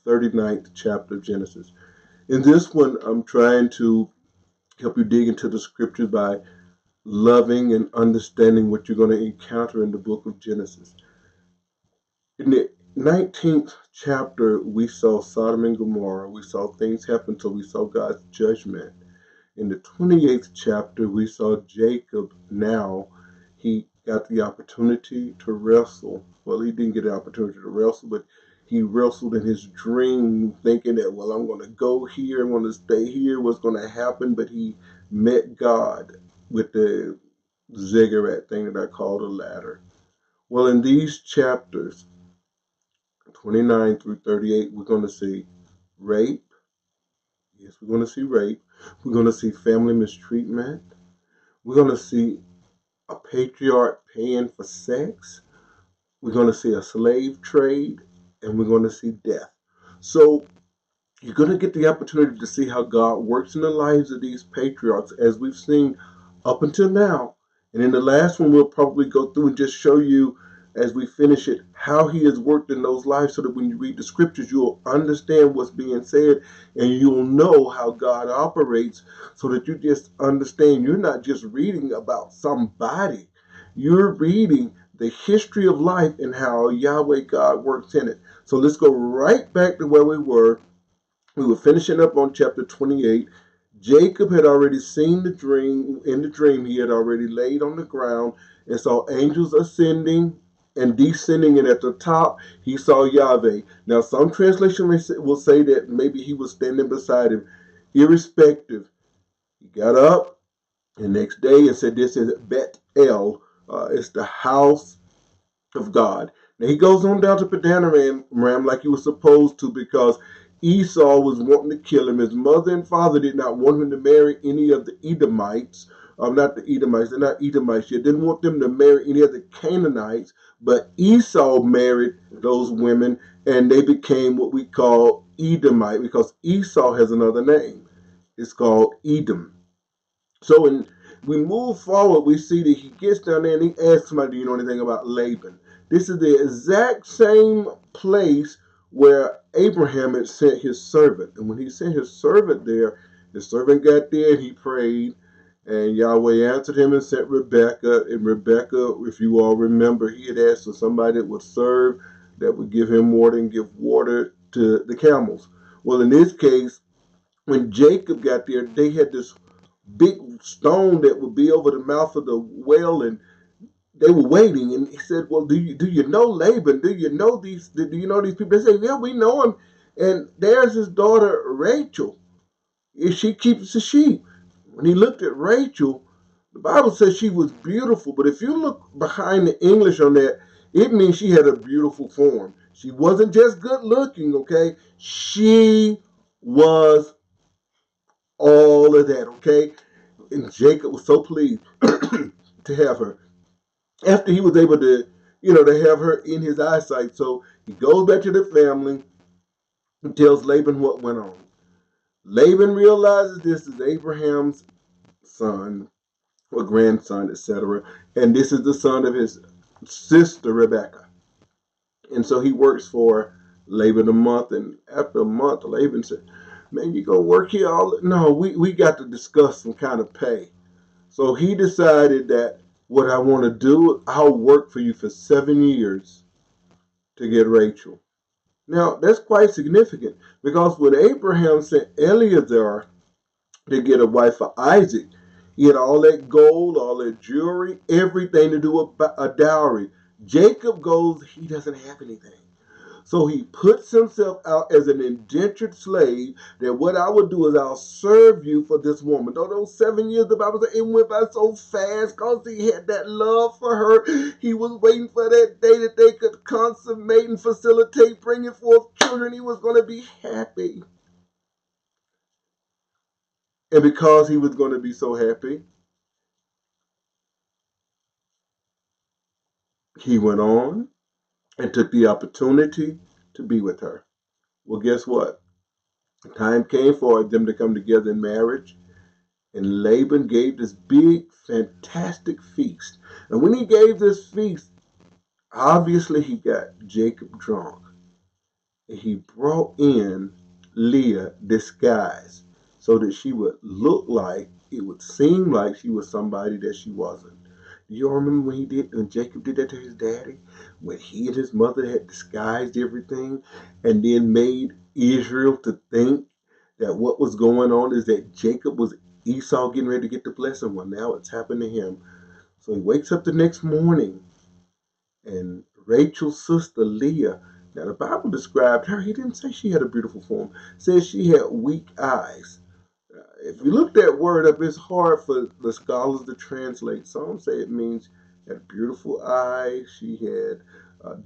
39th chapter of Genesis. In this one, I'm trying to help you dig into the scriptures by loving and understanding what you're going to encounter in the book of Genesis. In the 19th chapter, we saw Sodom and Gomorrah. We saw things happen, so we saw God's judgment. In the 28th chapter, we saw Jacob. Now he got the opportunity to wrestle. Well, he didn't get the opportunity to wrestle, but he wrestled in his dream, thinking that, well, I'm going to go here, I'm going to stay here, what's going to happen? But he met God with the ziggurat thing that I call the ladder. Well, in these chapters, 29 through 38, we're going to see rape. Yes, we're going to see rape. We're going to see family mistreatment. We're going to see a patriarch paying for sex. We're going to see a slave trade. And we're going to see death. So you're going to get the opportunity to see how God works in the lives of these patriarchs, as we've seen up until now. And in the last one, we'll probably go through and just show you, as we finish it, how he has worked in those lives, so that when you read the scriptures, you'll understand what's being said and you'll know how God operates, so that you just understand you're not just reading about somebody. You're reading the history of life and how Yahweh God works in it. So let's go right back to where we were. We were finishing up on chapter 28. Jacob had already seen the dream. In the dream, he had already laid on the ground and saw angels ascending and descending, and at the top, he saw Yahweh. Now, some translation will say that maybe he was standing beside him. Irrespective, he got up the next day and said, this is Bet El. It's the house of God. Now, he goes on down to Padanaram like he was supposed to, because Esau was wanting to kill him. His mother and father did not want him to marry any of the Edomites. Not the Edomites, they're not Edomites yet. Didn't want them to marry any of the Canaanites, but Esau married those women, and they became what we call Edomite, because Esau has another name. It's called Edom. So when we move forward, we see that he gets down there and he asks somebody, do you know anything about Laban? This is the exact same place where Abraham had sent his servant. And when he sent his servant there, his servant got there and he prayed. And Yahweh answered him and sent Rebekah. And Rebekah, if you all remember, he had asked for somebody that would serve, that would give him water and give water to the camels. Well, in this case, when Jacob got there, they had this big stone that would be over the mouth of the well, and they were waiting. And he said, well, do you know Laban? Do you know these people? They said, yeah, we know him. And there's his daughter Rachel. She keeps the sheep. When he looked at Rachel, the Bible says she was beautiful, but if you look behind the English on that, it means she had a beautiful form. She wasn't just good looking, okay? She was all of that, okay? And Jacob was so pleased to have her. After he was able to, to have her in his eyesight. So he goes back to the family and tells Laban what went on. Laban realizes this is Abraham's son or grandson, etc. And this is the son of his sister, Rebekah. And so he works for Laban a month. And after a month, Laban said, man, you gonna work here all? No, we got to discuss some kind of pay. So he decided that what I want to do, I'll work for you for 7 years to get Rachel. Now, that's quite significant, because when Abraham sent Eliezer to get a wife for Isaac, he had all that gold, all that jewelry, everything to do with a dowry. Jacob goes, he doesn't have anything. So he puts himself out as an indentured slave, that what I will do is I'll serve you for this woman. Though those 7 years, the Bible says, it went by so fast because he had that love for her. He was waiting for that day that they could consummate and facilitate bringing forth children. He was going to be happy. And because he was going to be so happy, he went on and took the opportunity to be with her. Well, guess what? The time came for them to come together in marriage. And Laban gave this big, fantastic feast. And when he gave this feast, obviously he got Jacob drunk. and he brought in Leah disguised so that she would look like, it would seem like she was somebody that she wasn't. Do you remember when Jacob did that to his daddy? When he and his mother had disguised everything and then made Israel to think that what was going on is that Jacob was Esau getting ready to get the blessing. Well, now it's happened to him. So he wakes up the next morning, and Rachel's sister Leah, now the Bible described her, he didn't say she had a beautiful form, it says she had weak eyes. If you look that word up, it's hard for the scholars to translate. Some say it means she had beautiful eyes, she had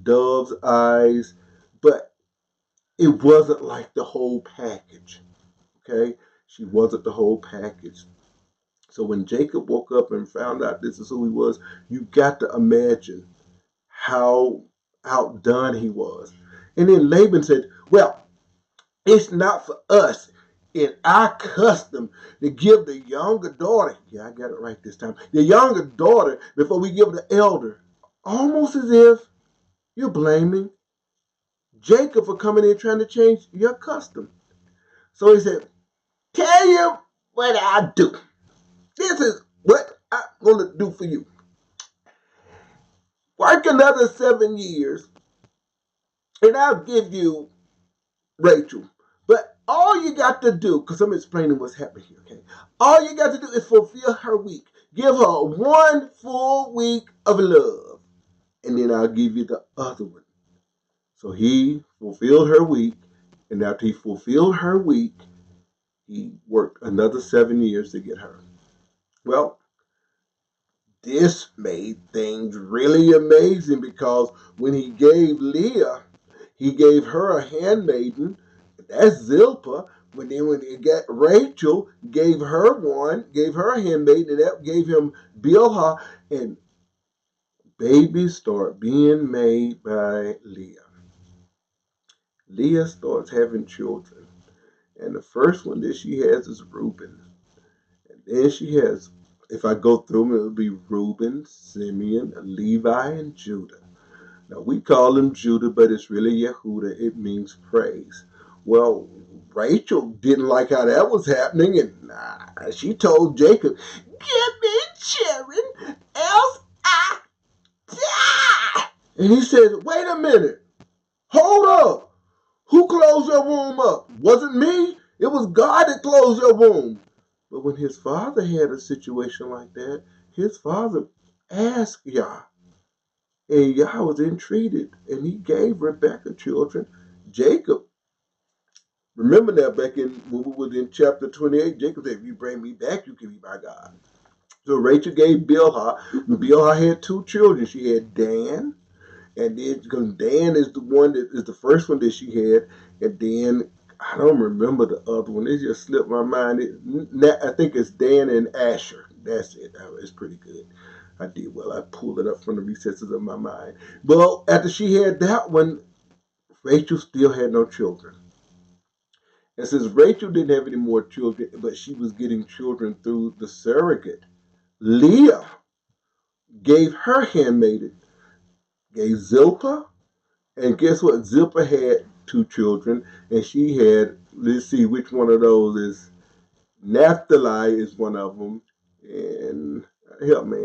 dove's eyes, but it wasn't like the whole package. Okay? She wasn't the whole package. So when Jacob woke up and found out this is who he was, you got to imagine how outdone he was. And then Laban said, well, it's not for us in our custom to give the younger daughter, yeah, I got it right this time, the younger daughter before we give the elder. Almost as if you're blaming Jacob for coming in trying to change your custom. So he said, tell you what I do. This is what I'm going to do for you. Work another 7 years, and I'll give you Rachel. But all you got to do, because I'm explaining what's happening here, okay? All you got to do is fulfill her week. Give her 1 full week of love, and then I'll give you the other one. So he fulfilled her week, and after he fulfilled her week, he worked another 7 years to get her. Well, this made things really amazing because when he gave Leah, he gave her a handmaiden. That's Zilpah. When he got Rachel, gave her a handmaiden, and that gave him Bilhah. And babies start being made by Leah. Leah starts having children. And the first one that she has is Reuben. And then she has, if I go through them, it would be Reuben, Simeon, Levi, and Judah. Now, we call him Judah, but it's really Yehuda. It means praise. Well, Rachel didn't like how that was happening, and she told Jacob, give me children, else I die. And he said, wait a minute. Hold up. Who closed your womb up? Wasn't me. It was God that closed your womb. But when his father had a situation like that, his father asked Yah. And Yah was entreated, and he gave Rebekah children. Jacob, remember that back in when we were in chapter 28, Jacob said, if you bring me back, you can be my God. So Rachel gave Bilhah. Bilhah had 2 children. She had Dan, and then because Dan is the one that is the first one that she had, and then I don't remember the other one. It just slipped my mind. I think it's Dan and Asher. That's it. It's pretty good. I did well. I pulled it up from the recesses of my mind. Well, after she had that one, Rachel still had no children. And since Rachel didn't have any more children, but she was getting children through the surrogate, Leah gave her handmaiden, gave Zilpah, and guess what? Zilpah had 2 children, and she had, let's see which one of those is, Naphtali is one of them, and help me,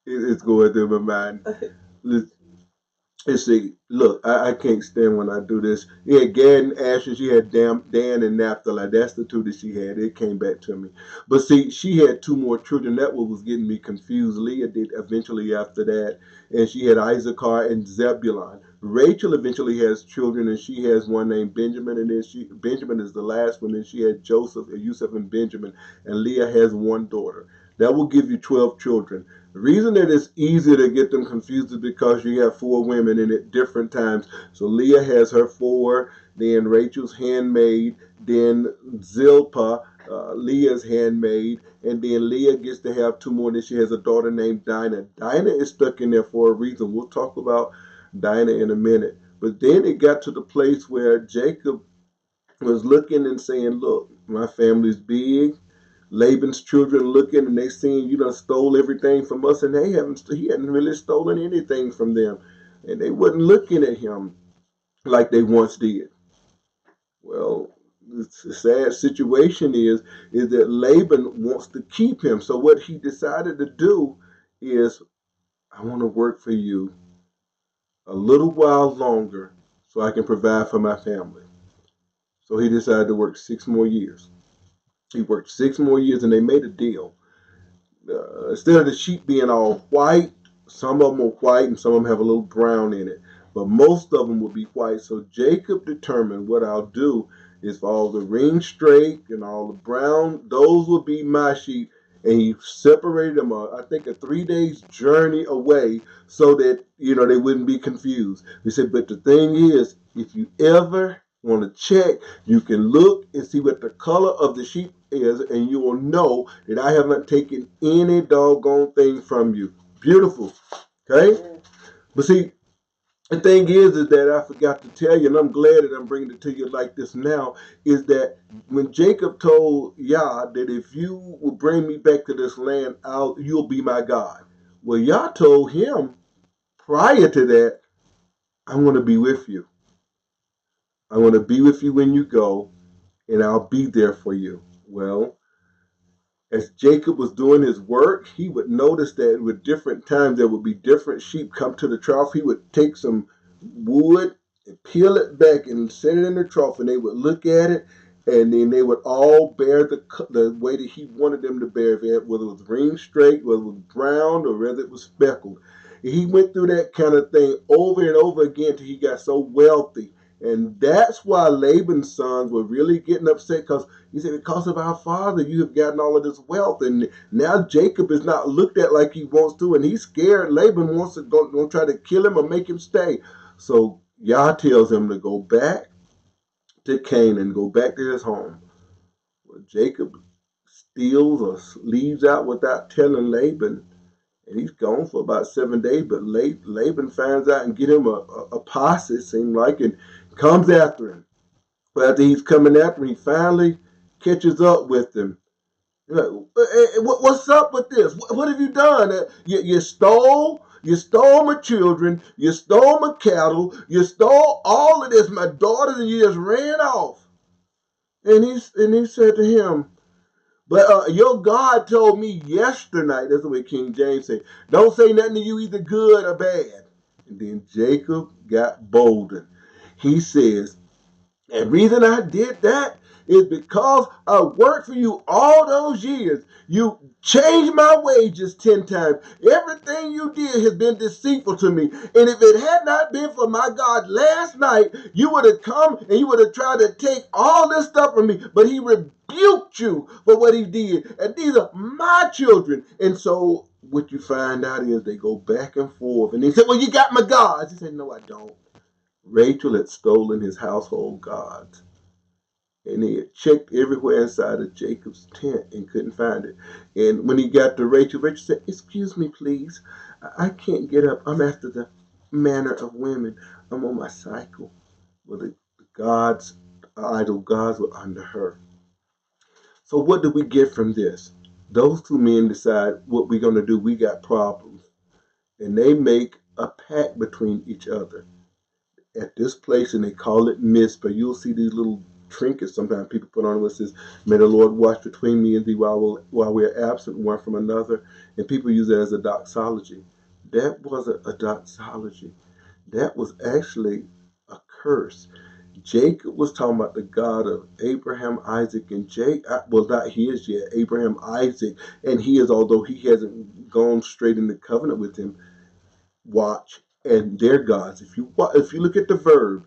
it's going through my mind. Let's see. Look, I can't stand when I do this. Yeah, Gad and Asher. She had Dan and Naphtali. That's the 2 that she had. It came back to me. But see, she had 2 more children. That was getting me confused. Leah did eventually after that. And she had Issachar and Zebulun. Rachel eventually has children, and she has one named Benjamin. And then Benjamin is the last one. And she had Joseph, Yusuf, and Benjamin. And Leah has 1 daughter. That will give you 12 children. The reason that it's easy to get them confused is because you have 4 women in at different times. So Leah has her 4, then Rachel's handmaid, then Zilpah, Leah's handmaid, and then Leah gets to have 2 more. Then she has a daughter named Dinah. Dinah is stuck in there for a reason. We'll talk about Dinah in a minute. But then it got to the place where Jacob was looking and saying, look, my family's big. Laban's children looking and they seen you done stole everything from us, and he hadn't really stolen anything from them, and they wasn't looking at him. like they once did. Well, the sad situation is that Laban wants to keep him. So what he decided to do is, I want to work for you a little while longer so I can provide for my family. So he decided to work 6 more years. He worked 6 more years and they made a deal. Instead of the sheep being all white, some of them are white and some of them have a little brown in it, but most of them will be white. So Jacob determined, what I'll do is for all the ring straight and all the brown, those will be my sheep. And he separated them, I think, a 3 days journey away so that, they wouldn't be confused. He said, but the thing is, if you ever want to check, you can look and see what the color of the sheep is, and you will know that I haven't taken any doggone thing from you. Beautiful. Okay? But see, the thing is that I forgot to tell you, and I'm glad that I'm bringing it to you like this now, is that when Jacob told Yah that if you will bring me back to this land, you'll be my God. Well, Yah told him prior to that, I'm going to be with you. I'm going to be with you when you go, and I'll be there for you. Well, as Jacob was doing his work, he would notice that with different times there would be different sheep come to the trough. He would take some wood and peel it back and set it in the trough, and they would look at it, and then they would all bear the way that he wanted them to bear, whether it was ring straight, whether it was brown, or whether it was speckled. And he went through that kind of thing over and over again till he got so wealthy. And that's why Laban's sons were really getting upset, because he said, because of our father, you have gotten all of this wealth. And now Jacob is not looked at like he wants to, and he's scared. Laban wants to go try to kill him or make him stay. So Yah tells him to go back to Canaan, go back to his home. Well, Jacob steals or leaves out without telling Laban, and he's gone for about 7 days. But Laban finds out and get him a posse, it seemed like, and comes after him. But after he's coming after him, he finally catches up with him. Like, what's up with this? What have you done? You stole my children. You stole my cattle. You stole all of this, my daughters, and you just ran off. And he said to him, but your God told me yesterday, that's the way King James said, don't say nothing to you either good or bad. And then Jacob got bolder. He says, and reason I did that is because I worked for you all those years. You changed my wages 10 times. Everything you did has been deceitful to me. And if it had not been for my God last night, you would have come and you would have tried to take all this stuff from me. But he rebuked you for what he did. And these are my children. And so what you find out is they go back and forth. And he said, well, you got my gods. He said, no, I don't. Rachel had stolen his household gods, and he had checked everywhere inside of Jacob's tent and couldn't find it. And when he got to Rachel, Rachel said, excuse me, please. I can't get up. I'm after the manner of women. I'm on my cycle. Well, the gods, idol gods, were under her. So what do we get from this? Those two men decide what we're going to do. We got problems. And they make a pact between each other at this place, and they call it Mizpah. You'll see these little trinkets sometimes people put on, which says, may the Lord watch between me and thee while we're absent one from another. And people use it as a doxology. That wasn't a doxology. That was actually a curse. Jacob was talking about the God of Abraham, Isaac, and Jacob. Well, not his yet, Abraham, Isaac, and he is, although he hasn't gone straight into covenant with him, watch, and their gods. If you look at the verb,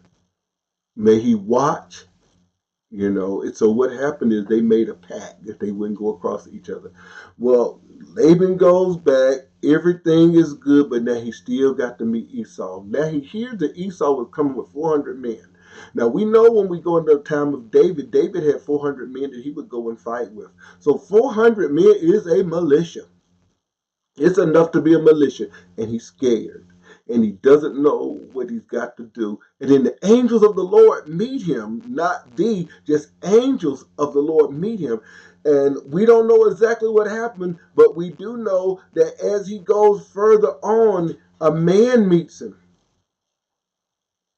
may he watch, and so what happened is they made a pact that they wouldn't go across each other. Well, Laban goes back, everything is good, but now he still got to meet Esau. Now he hears that Esau was coming with 400 men. Now we know when we go into the time of David, David had 400 men that he would go and fight with. So 400 men is a militia. It's enough to be a militia, and he's scared, and he doesn't know what he's got to do. And then the angels of the Lord meet him, not just angels of the Lord meet him. And we don't know exactly what happened, but we do know that as he goes further on, a man meets him.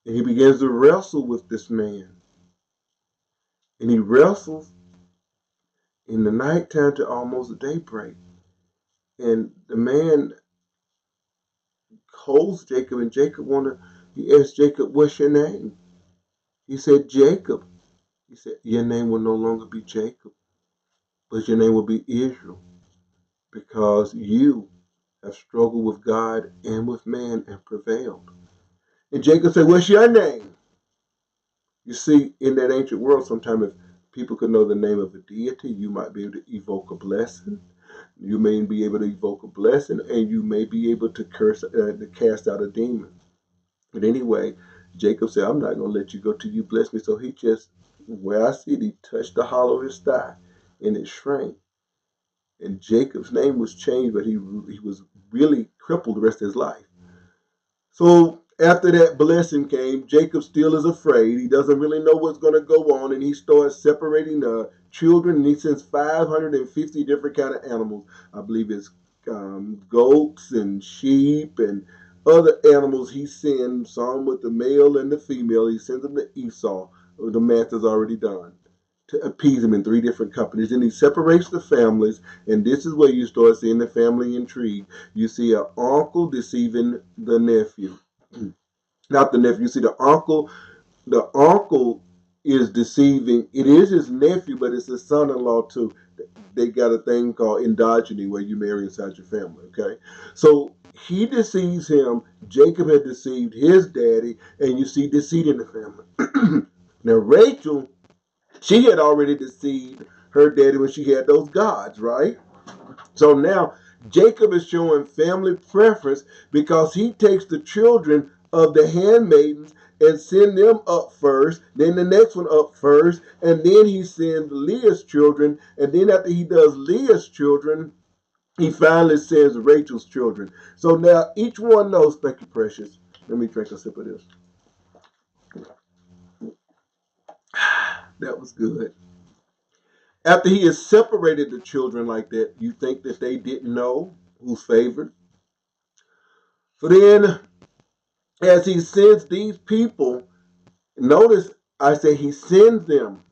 And he begins to wrestle with this man. And he wrestles in the nighttime to almost daybreak. And the man holds Jacob, and he asks Jacob, what's your name? He said, Jacob. He said, your name will no longer be Jacob, but your name will be Israel, because you have struggled with God and with man and prevailed. And Jacob said, what's your name? You see, in that ancient world, sometimes if people could know the name of a deity, you might be able to evoke a blessing. You may be able to evoke a blessing, and you may be able to to cast out a demon. But anyway, Jacob said, I'm not going to let you go till you bless me. So he just, where I see it, he touched the hollow of his thigh, and it shrank. And Jacob's name was changed, but he was really crippled the rest of his life. So after that blessing came, Jacob still is afraid. He doesn't really know what's going to go on, and he starts separating the children, and he sends 550 different kind of animals. I believe it's goats and sheep and other animals. He sends some with the male and the female. He sends them to Esau. The math is already done to appease them in three different companies. Then he separates the families, and this is where you start seeing the family intrigue. You see an uncle deceiving the nephew. Not the nephew. You see the uncle. The uncle is deceiving. It is his nephew, but it's his son-in-law too. They got a thing called endogeny where you marry inside your family. Okay, so he deceives him. Jacob had deceived his daddy, and you see deceit in the family. Now Rachel, she had already deceived her daddy when she had those gods, right? So now Jacob is showing family preference because he takes the children of the handmaidens and send them up first, then the next one up first, and then he sends Leah's children, and then after he does Leah's children, he finally sends Rachel's children. So now each one knows, thank you, precious. Let me drink a sip of this. That was good. After he has separated the children like that, you think that they didn't know who's favored? So then, as he sends these people, notice I say he sends them.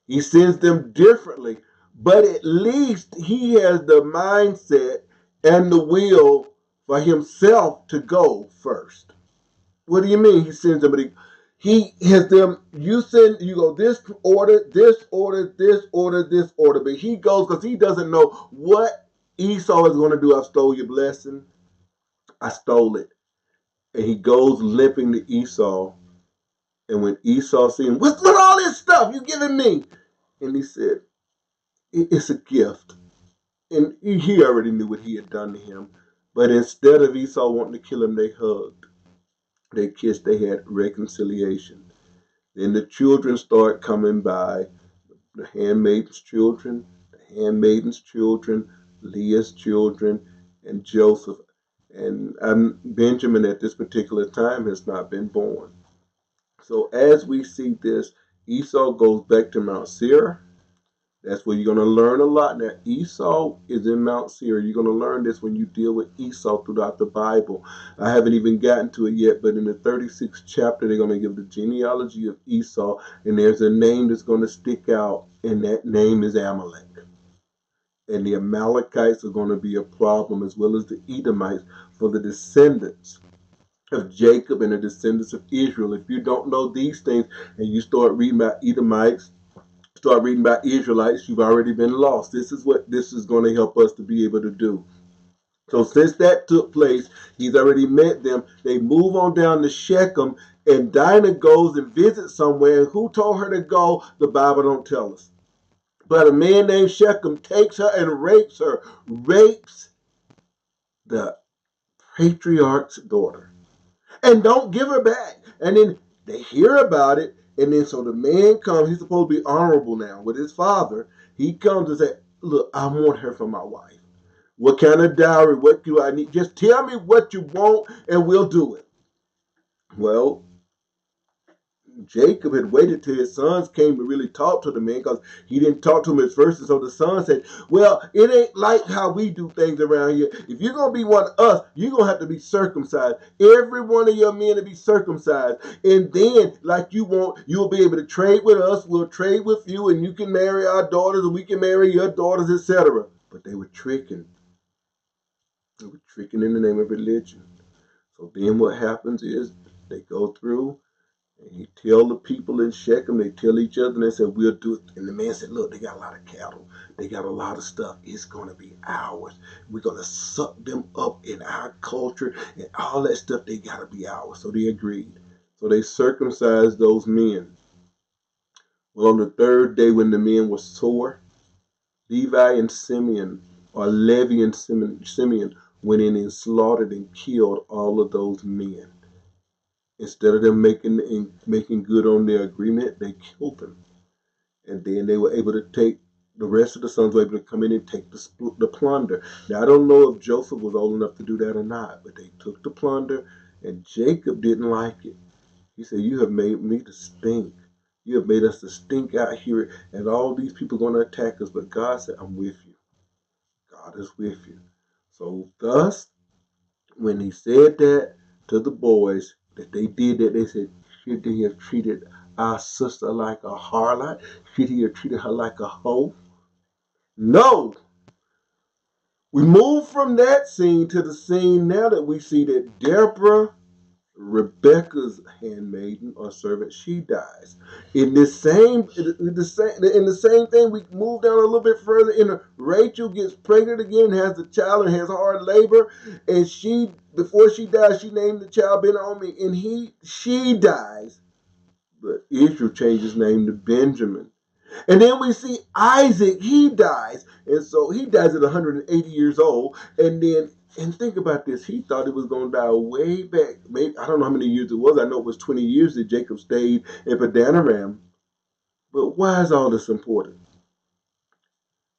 He sends them differently, but at least he has the mindset and the will for himself to go first. What do you mean he sends them? He has them, you go this order, this order, this order, this order. But he goes because he doesn't know what Esau is going to do. I stole your blessing. I stole it. And he goes limping to Esau. And when Esau sees him, what's with all this stuff you giving me? And he said, it's a gift. And he already knew what he had done to him. But instead of Esau wanting to kill him, they hugged. They kissed. They had reconciliation. Then the children start coming by. The handmaid's children, Leah's children, and Joseph. And Benjamin at this particular time has not been born. So as we see this, Esau goes back to Mount Seir. That's where you're going to learn a lot. Now, Esau is in Mount Seir. You're going to learn this when you deal with Esau throughout the Bible. I haven't even gotten to it yet, but in the 36th chapter, they're going to give the genealogy of Esau, and there's a name that's going to stick out, and that name is Amalek. And the Amalekites are going to be a problem, as well as the Edomites, for the descendants of Jacob and the descendants of Israel. If you don't know these things and you start reading about Edomites, start reading about Israelites, you've already been lost. This is what this is going to help us to be able to do. So since that took place, he's already met them. They move on down to Shechem, and Dinah goes and visits somewhere. And who told her to go? The Bible don't tell us. But a man named Shechem takes her and rapes her, rapes the patriarch's daughter, and don't give her back. And then they hear about it, and then so the man comes. He's supposed to be honorable now with his father. He comes and says, look, I want her for my wife. What kind of dowry? What do I need? Just tell me what you want, and we'll do it. Well, Jacob had waited till his sons came to really talk to the man, because he didn't talk to him at first. And so the son said, well, it ain't like how we do things around here. If you're going to be one of us, you're going to have to be circumcised. Every one of your men to be circumcised. And then, like you want, you'll be able to trade with us. We'll trade with you, and you can marry our daughters, and we can marry your daughters, etc. But they were tricking. They were tricking in the name of religion. So then what happens is they go through, and he tell the people in Shechem, they tell each other, and they said, we'll do it. And the man said, look, they got a lot of cattle. They got a lot of stuff. It's going to be ours. We're going to suck them up in our culture, and all that stuff, they got to be ours. So they agreed. So they circumcised those men. Well, on the third day, when the men were sore, Levi and Simeon, or Levi and Simeon went in and slaughtered and killed all of those men. Instead of them making good on their agreement, they killed them. And then they were able to take, the rest of the sons were able to come in and take the plunder. Now, I don't know if Joseph was old enough to do that or not, but they took the plunder, and Jacob didn't like it. He said, you have made me to stink. You have made us to stink out here, and all these people are going to attack us. But God said, I'm with you. God is with you. So thus, when he said that to the boys, that they did that, they said, should he have treated our sister like a harlot? Should he have treated her like a hoe? No. We move from that scene to the scene now that we see that Deborah, Rebecca's handmaiden or servant, she dies. In the same thing, we move down a little bit further. Rachel gets pregnant again, has a child, and has hard labor. And before she dies, she named the child Ben-Ami, and she dies. But Israel changed his name to Benjamin. And then we see Isaac, he dies. And so he dies at 180 years old. And think about this. He thought he was going to die way back. Maybe, I don't know how many years it was. I know it was 20 years that Jacob stayed in Padanaram. But why is all this important?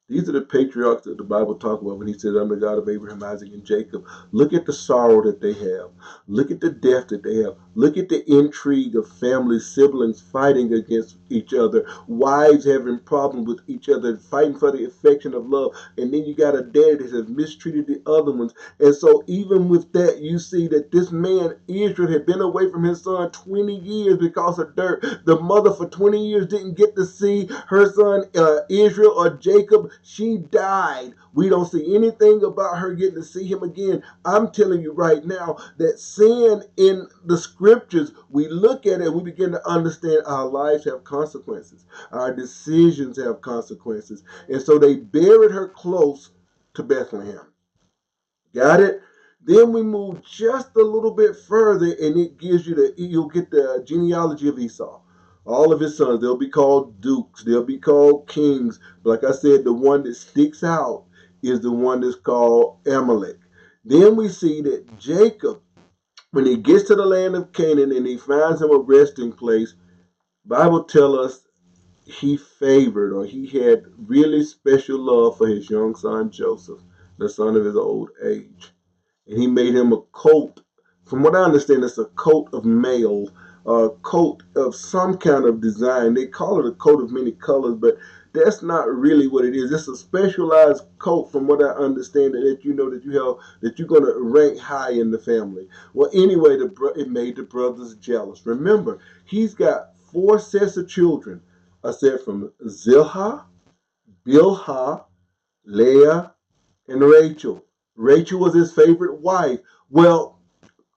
These are the patriarchs that the Bible talks about when he says, I'm the God of Abraham, Isaac, and Jacob. Look at the sorrow that they have. Look at the death that they have. Look at the intrigue of families, siblings fighting against each other, wives having problems with each other, fighting for the affection of love. And then you got a dad that has mistreated the other ones. And so even with that, you see that this man, Israel, had been away from his son 20 years because of dirt. The mother for 20 years didn't get to see her son, Israel or Jacob. She died. We don't see anything about her getting to see him again. I'm telling you right now that sin in the scriptures, we look at it and we begin to understand our lives have consequences. Our decisions have consequences. And so they buried her close to Bethlehem. Got it? Then we move just a little bit further, and it gives you you'll get the genealogy of Esau. All of his sons, they'll be called dukes, they'll be called kings. But like I said, the one that sticks out is the one that's called Amalek. Then we see that Jacob, when he gets to the land of Canaan and he finds him a resting place, Bible tells us he favored, or he had really special love for his young son Joseph, the son of his old age. And he made him a coat. From what I understand, it's a coat of mail, a coat of some kind of design. They call it a coat of many colors, but that's not really what it is. It's a specialized coat, from what I understand, that you know that you're going to rank high in the family. Well, anyway, it made the brothers jealous. Remember, he's got 4 sets of children. I said from Zilhah, Bilhah, Leah, and Rachel. Rachel was his favorite wife. Well,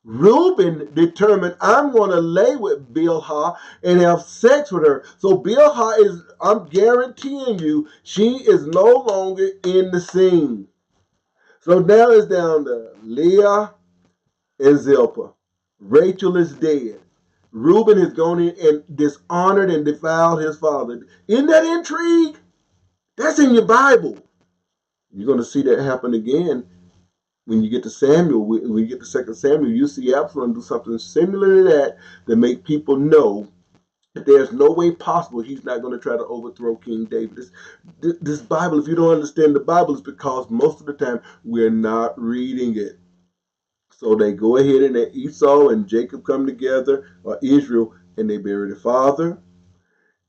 Reuben determined, I'm going to lay with Bilhah and have sex with her. So Bilhah is, I'm guaranteeing you, she is no longer in the scene. So now it's down to Leah and Zilpah. Rachel is dead. Reuben has gone in and dishonored and defiled his father. Isn't that intrigue? That's in your Bible. You're going to see that happen again. When you get to Samuel, when you get to 2 Samuel, you see Absalom do something similar to that make people know that there's no way possible he's not going to try to overthrow King David. This Bible, if you don't understand the Bible, is because most of the time we're not reading it. So they go ahead and Esau and Jacob come together, or Israel, and they buried the father,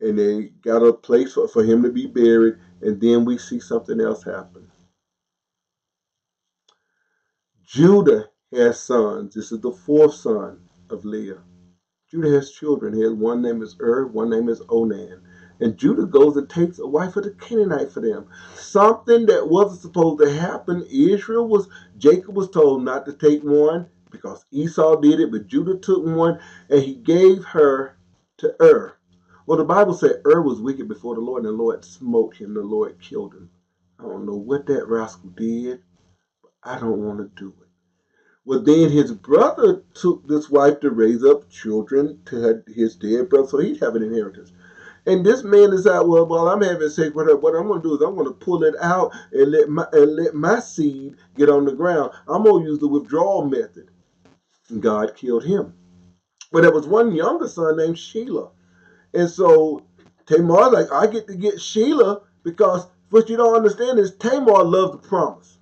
and they got a place for him to be buried, and then we see something else happen. Judah has sons. This is the fourth son of Leah. Judah has children. He has one name is one name is Onan. And Judah goes and takes a wife of the Canaanite for them. Something that wasn't supposed to happen. Jacob was told not to take one because Esau did it, but Judah took one and he gave her to Well, the Bible said was wicked before the Lord, and the Lord smote him, the Lord killed him. I don't know what that rascal did, but I don't want to do it. Well, then his brother took this wife to raise up children to his dead brother, so he'd have an inheritance. And this man decided, well, while I'm having sex with her, what I'm going to do is I'm going to pull it out and let my seed get on the ground. I'm going to use the withdrawal method. And God killed him. But there was one younger son named Shelah. And so Tamar, like, I get to get Shelah because what you don't understand is Tamar loves the promise.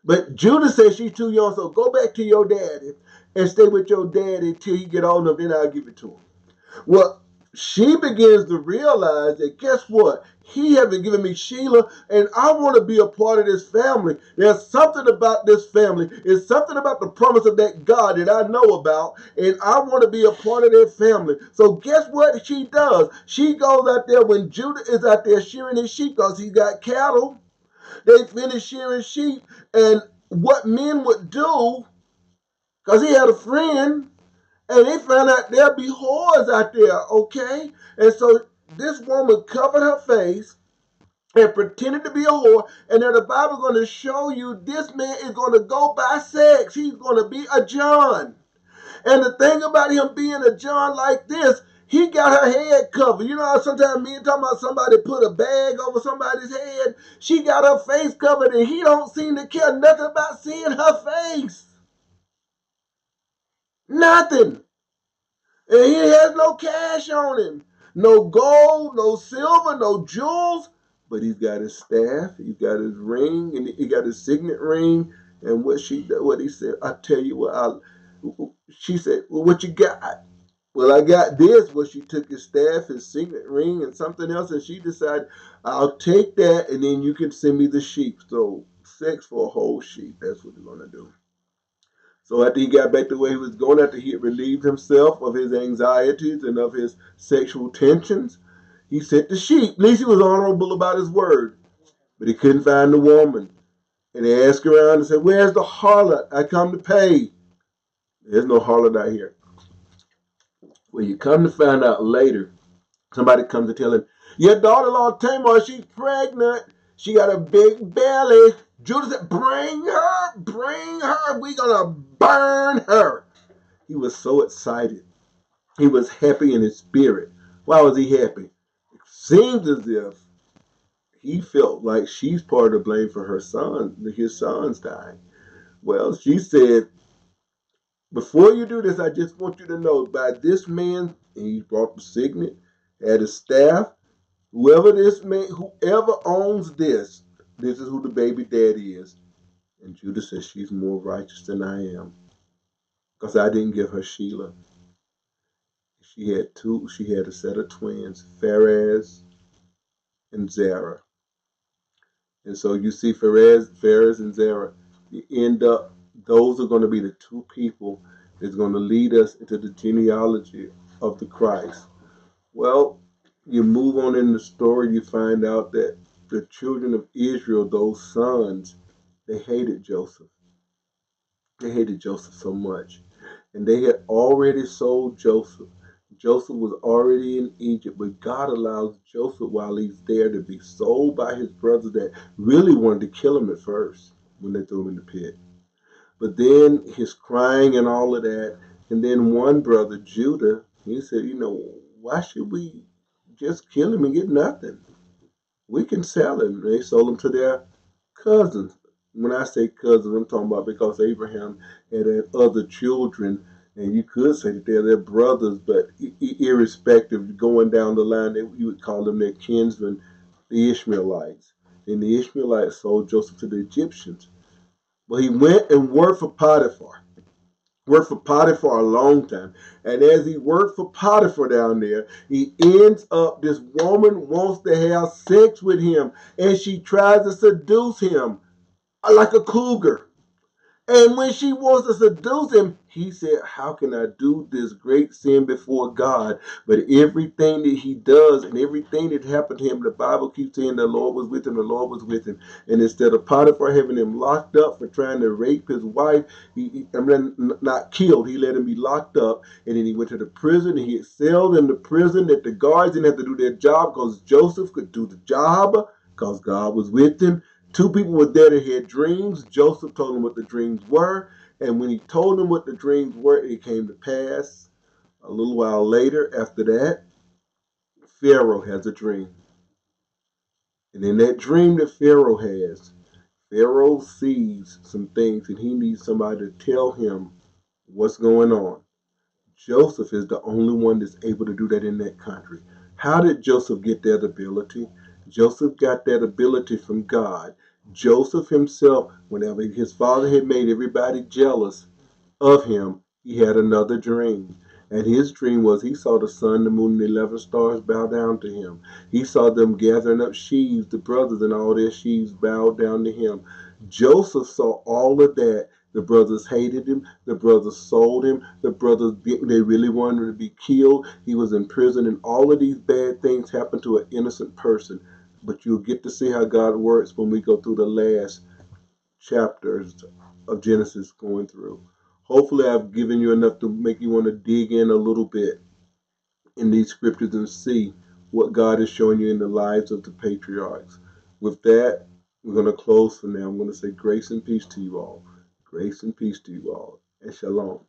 But Judah says she's too young, so go back to your daddy and stay with your daddy until he get old enough, then I'll give it to him. Well, she begins to realize that guess what? He hasn't given me Shelah, and I want to be a part of this family. There's something about this family. It's something about the promise of that God that I know about, and I want to be a part of their family. So guess what she does? She goes out there when Judah is out there shearing his sheep because he got cattle. They finish shearing sheep, and what men would do, because he had a friend, and they found out there'd be whores out there, okay? And so this woman covered her face and pretended to be a whore, and then the Bible's going to show you this man is going to go by sex. He's going to be a John. And the thing about him being a John like this, he got her head covered. You know how sometimes men talking about somebody put a bag over somebody's head? She got her face covered, and he don't seem to care nothing about seeing her face. Nothing. And he has no cash on him. No gold, no silver, no jewels. But he's got his staff, he's got his ring, and he got his signet ring. And what he said, I tell you what, she said, well, what you got? Well, I got this. Well, she took his staff, his signet ring, and something else, and she decided, I'll take that, and then you can send me the sheep. So, sex for a whole sheep. That's what we're going to do. So after he got back to where he was going, after he had relieved himself of his anxieties and of his sexual tensions, he sent the sheep. At least he was honorable about his word. But he couldn't find the woman. And they asked around and said, where's the harlot? I come to pay. There's no harlot out here. Well, you come to find out later, somebody comes to tell him, your daughter-in-law Tamar, she's pregnant. She got a big belly. Judah said, bring her. We're going to burn her. He was so excited. He was happy in his spirit. Why was he happy? It seems as if he felt like she's part of the blame for his son's dying. Well, she said, before you do this, I just want you to know by this man, and he brought the signet, had his staff, whoever owns this is who the baby daddy is. And Judah says, she's more righteous than I am. Because I didn't give her Shelah. She had a set of twins, Pharez and Zerah. And so you see Pharez and Zerah, you end up, those are going to be the two people that's going to lead us into the genealogy of the Christ. Well, you move on in the story, you find out that the children of Israel, those sons, they hated Joseph. They hated Joseph so much. And they had already sold Joseph. Joseph was already in Egypt, but God allows Joseph while he's there to be sold by his brothers that really wanted to kill him at first when they threw him in the pit. But then his crying and all of that, and then one brother, Judah, he said, why should we just kill him and get nothing? We can sell him. They sold him to their cousins. When I say cousins, I'm talking about because Abraham had other children, and you could say that they're their brothers, but irrespective, going down the line, you would call them their kinsmen, the Ishmaelites. And the Ishmaelites sold Joseph to the Egyptians. Well, he went and worked for Potiphar. Worked for Potiphar a long time. And as he worked for Potiphar down there, he ends up, this woman wants to have sex with him, and she tries to seduce him like a cougar. And when she wants to seduce him, he said, how can I do this great sin before God? But everything that he does and everything that happened to him, the Bible keeps saying the Lord was with him, the Lord was with him. And instead of Potiphar having him locked up for trying to rape his wife, not killed, he let him be locked up. And then he went to the prison, and he excelled in the prison that the guards didn't have to do their job because Joseph could do the job because God was with him. Two people were there that had dreams. Joseph told them what the dreams were. And when he told them what the dreams were, it came to pass. A little while later, after that, Pharaoh has a dream. And in that dream that Pharaoh has, Pharaoh sees some things and he needs somebody to tell him what's going on. Joseph is the only one that's able to do that in that country. How did Joseph get that ability? Joseph got that ability from God. Joseph himself, whenever his father had made everybody jealous of him, he had another dream. And his dream was he saw the sun, the moon, and the 11 stars bow down to him. He saw them gathering up sheaves, the brothers and all their sheaves bowed down to him. Joseph saw all of that. The brothers hated him. The brothers sold him. The brothers, they really wanted him to be killed. He was in prison, and all of these bad things happened to an innocent person. But you'll get to see how God works when we go through the last chapters of Genesis going through. Hopefully, I've given you enough to make you want to dig in a little bit in these scriptures and see what God is showing you in the lives of the patriarchs. With that, we're going to close for now. I'm going to say grace and peace to you all. Grace and peace to you all. And shalom.